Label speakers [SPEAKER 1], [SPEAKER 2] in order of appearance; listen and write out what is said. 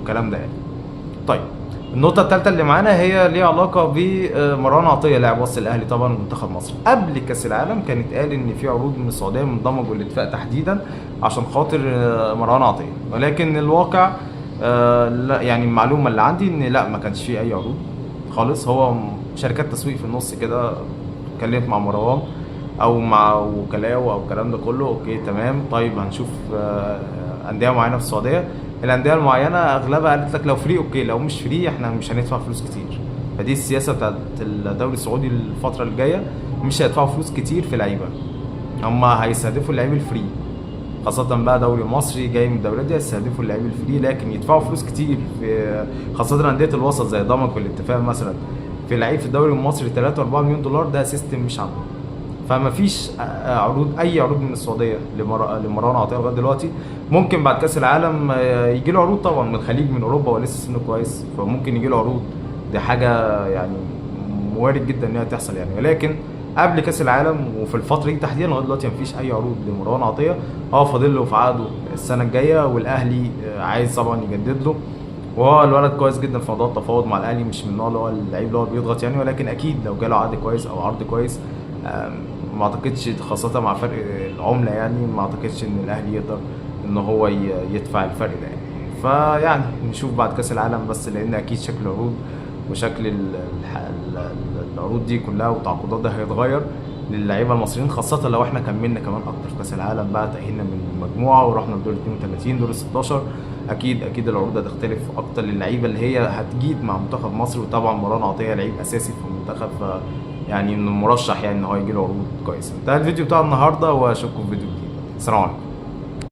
[SPEAKER 1] والكلام ده يعني. طيب النقطة الثالثة اللي معانا هي ليها علاقة بمروان عطية لاعب وسط الأهلي طبعا ومنتخب مصر. قبل كأس العالم كانت قال إن في عروض من السعودية منضمجوا للاتفاق تحديدا عشان خاطر مروان عطية، ولكن الواقع لا، يعني المعلومة اللي عندي إن لا، ما كانش فيه أي عروض خالص. هو شركات تسويق في النص كده اتكلمت مع مروان أو مع وكلاء أو الكلام ده كله، أوكي تمام طيب هنشوف أندية معينة في السعودية. الانديه المعينه اغلبها قالت لك لو فري اوكي، لو مش فري احنا مش هندفع فلوس كتير. فدي السياسه بتاعت الدوري السعودي الفتره الجايه، مش هيدفعوا فلوس كتير في لعيبه، هم هيستهدفوا اللعيب الفري، خاصة بقى دوري مصري جاي من الدوريات دي هيستهدفوا اللعيب الفري، لكن يدفعوا فلوس كتير في خاصة أندية الوسط زي ضمك والاتفاق مثلا في لعيب في الدوري المصري 3 4 مليون دولار، ده سيستم مش عندهم. فما فيش اي عروض من السعوديه لمروان عطيه لغايه دلوقتي. ممكن بعد كاس العالم يجي له عروض طبعا من الخليج من اوروبا، ولسه سنه كويس فممكن يجي له عروض، دي حاجه يعني وارد جدا ان هي تحصل يعني. ولكن قبل كاس العالم وفي الفتره دي تحديدا لغايه دلوقتي مفيش اي عروض لمروان عطيه. فاضل له في عقده السنه الجايه، والاهلي عايز طبعا يجدد له، وهو الولد كويس جدا في موضوع التفاوض مع الاهلي، مش من النوع اللي هو اللعيب اللي هو بيضغط يعني، ولكن اكيد لو جاله عقد كويس او عرض كويس ما اعتقدش خاصة مع فرق العملة يعني، ما اعتقدش ان الاهلي يقدر ان هو يدفع الفرق ده يعني. فيعني نشوف بعد كاس العالم بس، لان اكيد شكل العروض وشكل العروض دي كلها والتعاقدات ده هيتغير للعيبه المصريين، خاصة لو احنا كملنا كمان اكتر في كاس العالم بقى، تأهلنا من المجموعة ورحنا لدور 32 دور 16، اكيد العروض هتختلف اكتر للعيبه اللي هي هتجيد مع منتخب مصر. وطبعا مروان عطيه لعيب اساسي في المنتخب، يعني من المرشح يعني ان هو يجي له عروض كويسه. ده الفيديو بتاع النهارده واشوفكم في فيديو جديد. السلام عليكم.